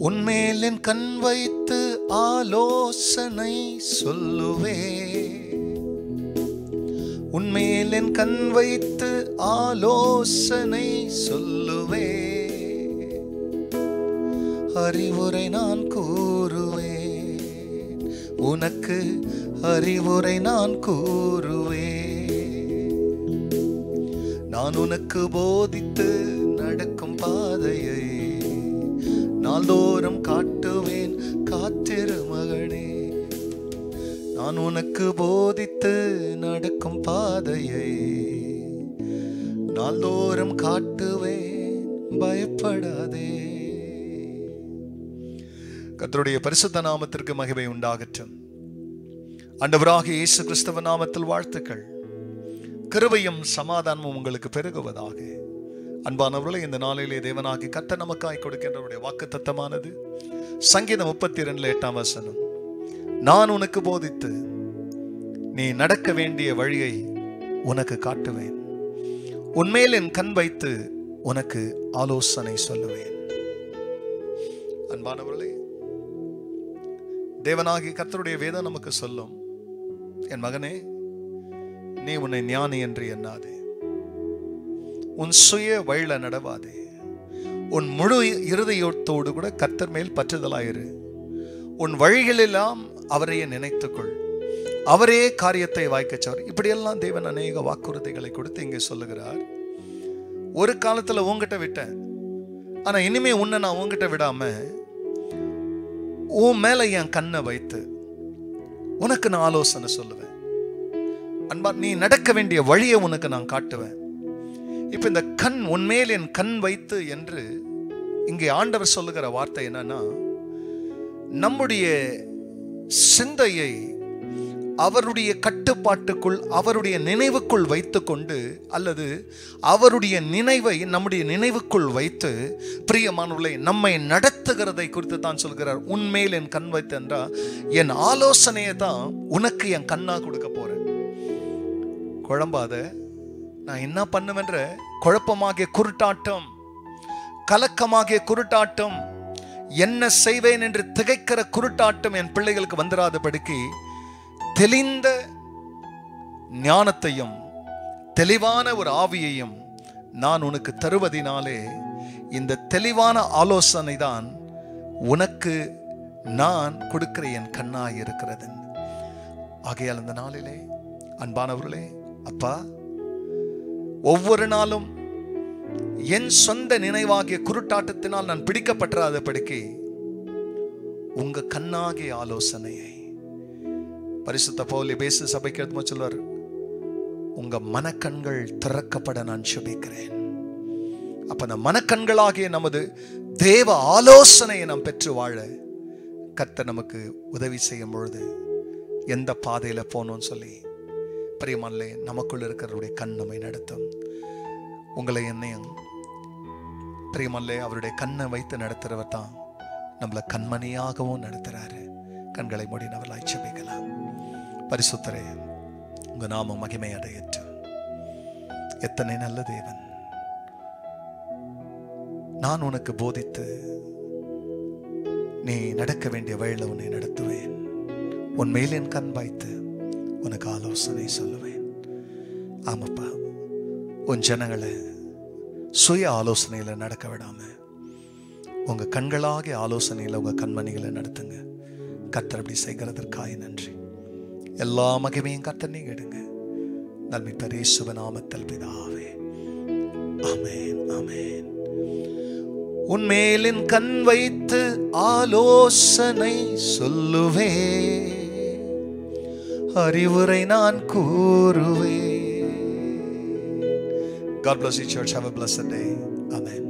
உன்மேல் என் கண் வைத்து ஆலோசனை சொல்லுவே. உன்மேல் என் கண் வைத்து ஆலோசனை சொல்லுவே. அறிவுரை நான் கூறுவேன், உனக்கு அறிவுரை நான் கூறுவேன். நான் உனக்கு போதித்து நடக்கும் பாதையை நாள்தோறும் காட்டுவேன், காத்திரு மகனே. நான் உனக்கு போதித்து நடக்கும் பாதையை நாள்தோறும் காட்டுவேன், பயப்படாதே. கர்த்தருடைய பரிசுத்த நாமத்திற்கு மகிமை உண்டாகட்டும். ஆண்டவராகிய இயேசு கிறிஸ்துவ நாமத்தில் வாழ்த்துக்கள். கிருபையும் சமாதானமும் உங்களுக்கு பெருகுவதாக. அன்பானவர்களே, இந்த நாளிலே தேவனாகிய கர்த்தர் நமக்காய் கொடுக்கின்றவருடைய வாக்குத்தத்தமானது சங்கீதம் 32:8 நான் உனக்கு போதித்து நீ நடக்க வேண்டிய வழியை உனக்கு காட்டுவேன், உன்மேல் என் கண் வைத்து உனக்கு ஆலோசனை சொல்லுவேன். அன்பானவர்களே, தேவனாகிய கர்த்தருடைய வேதம் நமக்கு சொல்லும், என் மகனே, நீ உன்னை ஞானி என்று எண்ணாதே, உன் சுய வழியில நடவாதே, உன் முழு இருதயத்தோடு கூட கர்த்தர் மேல் பற்றுதலாயிரு, உன் வழிகளெல்லாம் அவரையே நினைத்துக்கொள், அவரே காரியத்தை வாய்க்கச்சவர். இப்படியெல்லாம் தேவன் அநேக வாக்குறுதிகளை கொடுத்து இங்கே சொல்லுகிறார். ஒரு காலத்துல உன்கிட்ட விட்டேன், ஆனா இனிமே உன்னை நான் உன்கிட்ட விடாம உன் மேல என் கண்ணை வைத்து உனக்கு நான் ஆலோசனை சொல்லுவேன். அன்பா, நீ நடக்க வேண்டிய வழியை உனக்கு நான் காட்டுவேன். இப்ப இந்த கண், உன்மேல் என் கண் வைத்து என்று இங்கே ஆண்டவர் சொல்லுகிற வார்த்தை என்னன்னா, நம்முடைய சிந்தையை அவருடைய கட்டுப்பாட்டுக்குள், அவருடைய நினைவுக்குள் வைத்துக்கொண்டு, அல்லது அவருடைய நினைவை நம்முடைய நினைவுக்குள் வைத்து, பிரியமானவர்களே, நம்மை நடத்துகிறதை குறித்து தான் சொல்கிறார். உன்மேல் என் கண் வைத்து என்றா, என் ஆலோசனையை தான் உனக்கு என் கண்ணா கொடுக்க போறேன். குழம்பாத, நான் என்ன பண்ணுவேன்ற குழப்பமாகிய குருட்டாட்டம், கலக்கமாகிய குருட்டாட்டம், என்ன செய்வேன் என்று திகைக்கிற குருட்டாட்டம் என் பிள்ளைகளுக்கு வந்துடாதபடிக்கு தெளிந்த ஞானத்தையும் தெளிவான ஒரு ஆவியையும் நான் உனக்கு தருவதினாலே இந்த தெளிவான ஆலோசனை தான் உனக்கு நான் கொடுக்கிற என் கண்ணாய் இருக்கிறது. ஆகையால் இந்த நாளிலே அன்பானவர்களே, அப்பா, ஒவ்வொரு நாளும் என் சொந்த நினைவாகிய குருட்டாட்டத்தினால் நான் பிடிக்கப்படாதபடிக்கு உங்க கண்ணாகிய ஆலோசனையை பரிசுத்த பவுல் எபேசு சபைக்கு எடுத்து சொல்வார், உங்க மனக்கண்கள் திறக்கப்பட நான் சுபிக்கிறேன். அப்ப அந்த மனக்கண்களாகிய நமது தேவ ஆலோசனையை நாம் பெற்று வாழ கர்த்தர் நமக்கு உதவி செய்யும் பொழுது எந்த பாதையில போனோம்னு சொல்லி பிரியமானே, நமக்குள் இருக்கிறவருடைய கண் நம்மை நடத்தும். உங்களை என்னையும் பிரியமானே, அவருடைய கண்ணை வைத்து நடத்துறவர் தான் நம்மளை கண்மணியாகவும் நடத்துறாரு. கண்களை மூடினவர்களாய் ஜெபிக்கலாம். பரிசுத்தரே, உங்க நாமம் மகிமை அடையட்டும். எத்தனை நல்ல தேவன். நான் உனக்கு போதித்து நீ நடக்க வேண்டிய வழியில உன்னை நடத்துவேன், உன் மேல் என் கண் வைத்து உனக்கு ஆலோசனை சொல்லுவேன். ஆமாப்பா, உன் ஜனங்களை சுய ஆலோசனையில நடக்க விடாம உங்க கண்களாகிய ஆலோசனையில உங்க கண்மணிகளை நடத்துங்க. கர்த்தர் அப்படி செய்கிறதற்காக நன்றி. எல்லா மகிமையும் கர்த்தர் நீங்க எடுங்க. நன்மை பெரிய இயேசுவின் நாமத்தில் பிதாவே, ஆமென், ஆமென். உன்மேல் என் கண் வைத்து ஆலோசனை சொல்லுவே, அறிவுரை நான் கூறுவே. God bless you, church. Have a blessed day. Amen.